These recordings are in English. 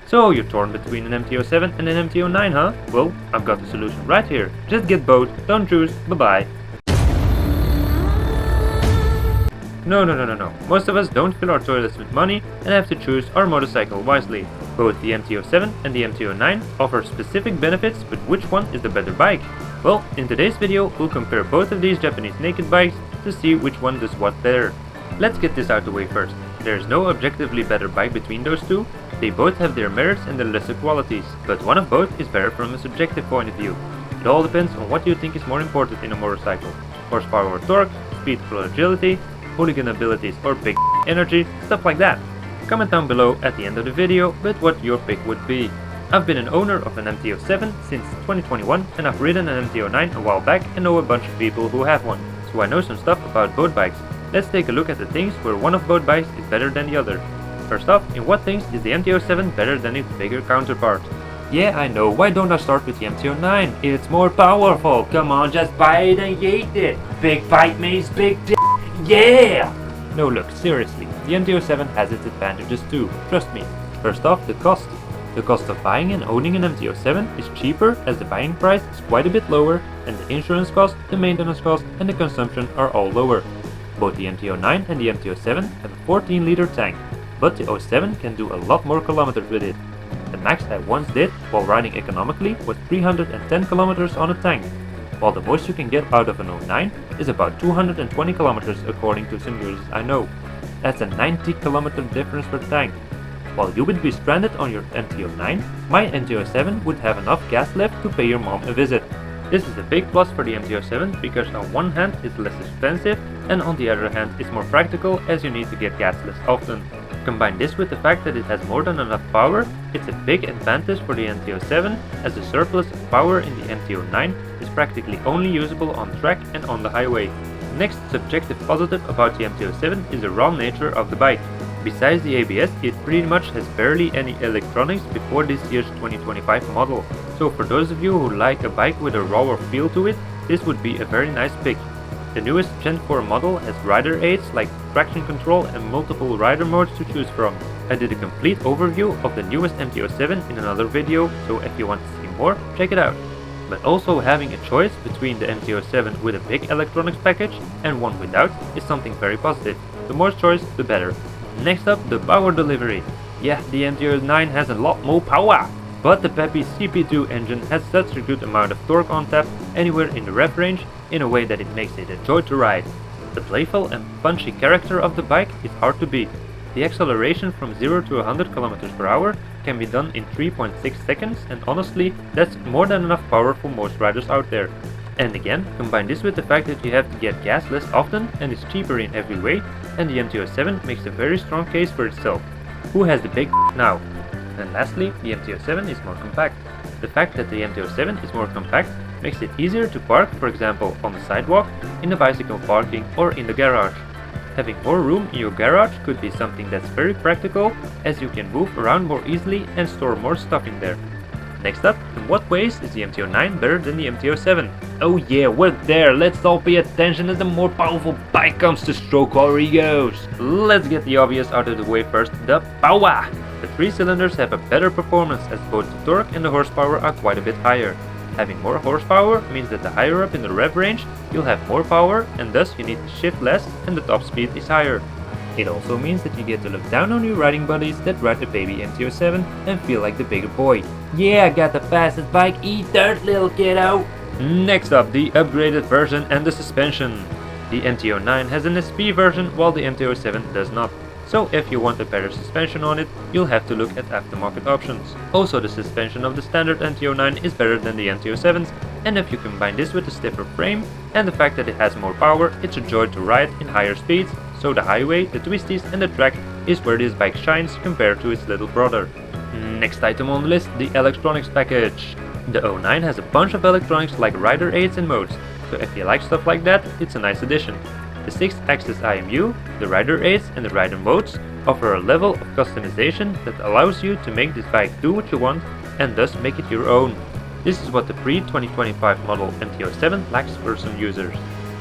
So you're torn between an MT07 and an MT09, huh? Well, I've got the solution right here. Just get both, don't choose, bye bye. No. Most of us don't fill our toilets with money and have to choose our motorcycle wisely. Both the MT07 and the MT09 offer specific benefits, but which one is the better bike? Well, in today's video we'll compare both of these Japanese naked bikes to see which one does what better. Let's get this out of the way first. There is no objectively better bike between those two. They both have their merits and their lesser qualities, but one of both is better from a subjective point of view. It all depends on what you think is more important in a motorcycle. Horsepower or torque, speed or agility, hooligan abilities or big energy, stuff like that. Comment down below at the end of the video with what your pick would be. I've been an owner of an MT07 since 2021 and I've ridden an MT09 a while back and know a bunch of people who have one, so I know some stuff about both bikes. Let's take a look at the things where one of both bikes is better than the other. First off, in what things is the MT07 better than its bigger counterpart? Yeah, I know, why don't I start with the MT09? It's more powerful, come on, just buy it and yeet it! Big bike means big d***, yeah! No, look, seriously, the MT07 has its advantages too, trust me. First off, the cost. The cost of buying and owning an MT07 is cheaper as the buying price is quite a bit lower and the insurance cost, the maintenance cost and the consumption are all lower. Both the MT09 and the MT07 have a 14-liter tank, but the 07 can do a lot more kilometers with it. The max I once did while riding economically was 310 kilometers on a tank, while the most you can get out of an 09 is about 220 kilometers according to some users I know. That's a 90 kilometer difference per tank. While you would be stranded on your MT09, my MT07 would have enough gas left to pay your mom a visit. This is a big plus for the MT07 because on one hand it's less expensive and on the other hand it's more practical as you need to get gas less often. Combine this with the fact that it has more than enough power, it's a big advantage for the MT07 as the surplus of power in the MT09 is practically only usable on track and on the highway. Next subjective positive about the MT07 is the raw nature of the bike. Besides the ABS, it pretty much has barely any electronics before this year's 2025 model. So for those of you who like a bike with a rawer feel to it, this would be a very nice pick. The newest Gen 4 model has rider aids like traction control and multiple rider modes to choose from. I did a complete overview of the newest MT07 in another video, so if you want to see more, check it out. But also having a choice between the MT07 with a big electronics package and one without is something very positive. The more choice, the better. Next up, the power delivery. Yeah, the MT09 has a lot more power, but the peppy CP2 engine has such a good amount of torque on tap anywhere in the rev range in a way that it makes it a joy to ride. The playful and punchy character of the bike is hard to beat. The acceleration from 0 to 100 km per hour can be done in 3.6 seconds and honestly, that's more than enough power for most riders out there. And again, combine this with the fact that you have to get gas less often and it's cheaper in every way, and the MT07 makes a very strong case for itself. Who has the big now? And lastly, the MT07 is more compact. The fact that the MT07 is more compact makes it easier to park, for example, on the sidewalk, in the bicycle parking or in the garage. Having more room in your garage could be something that's very practical as you can move around more easily and store more stuff in there. Next up, in what ways is the MT09 better than the MT07? Oh yeah, we're there, let's all pay attention as the more powerful bike comes to stroke our egos. Let's get the obvious out of the way first, the power! The 3 cylinders have a better performance as both the torque and the horsepower are quite a bit higher. Having more horsepower means that the higher up in the rev range you'll have more power and thus you need to shift less and the top speed is higher. It also means that you get to look down on your riding buddies that ride the baby MT07 and feel like the bigger boy. Yeah, I got the fastest bike, eat dirt little kiddo! Next up, the upgraded version and the suspension. The MT09 has an SP version while the MT07 does not. So if you want a better suspension on it, you'll have to look at aftermarket options. Also, the suspension of the standard MT09 is better than the MT07's, and if you combine this with the stiffer frame and the fact that it has more power, it's a joy to ride in higher speeds, so the highway, the twisties and the track is where this bike shines compared to its little brother. Next item on the list, the electronics package. The 09 has a bunch of electronics like rider aids and modes, so if you like stuff like that, it's a nice addition. The 6-axis IMU, the rider aids and the rider modes offer a level of customization that allows you to make this bike do what you want and thus make it your own. This is what the pre-2025 model MT07 lacks for some users.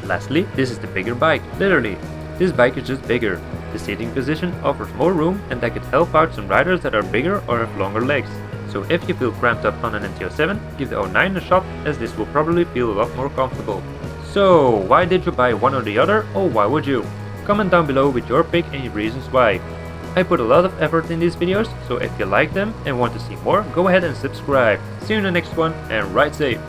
Lastly, this is the bigger bike, literally. This bike is just bigger. The seating position offers more room and that could help out some riders that are bigger or have longer legs. So if you feel cramped up on an MT07, give the 09 a shot, as this will probably feel a lot more comfortable. So, why did you buy one or the other, or why would you? Comment down below with your pick and your reasons why. I put a lot of effort in these videos, so if you like them and want to see more, go ahead and subscribe. See you in the next one, and ride safe!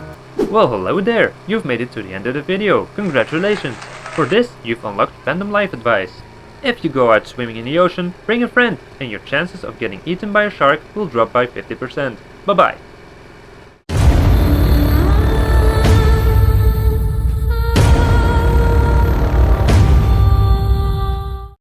Well, hello there! You've made it to the end of the video, congratulations! For this, you've unlocked random life advice. If you go out swimming in the ocean, bring a friend, and your chances of getting eaten by a shark will drop by 50%. Bye bye!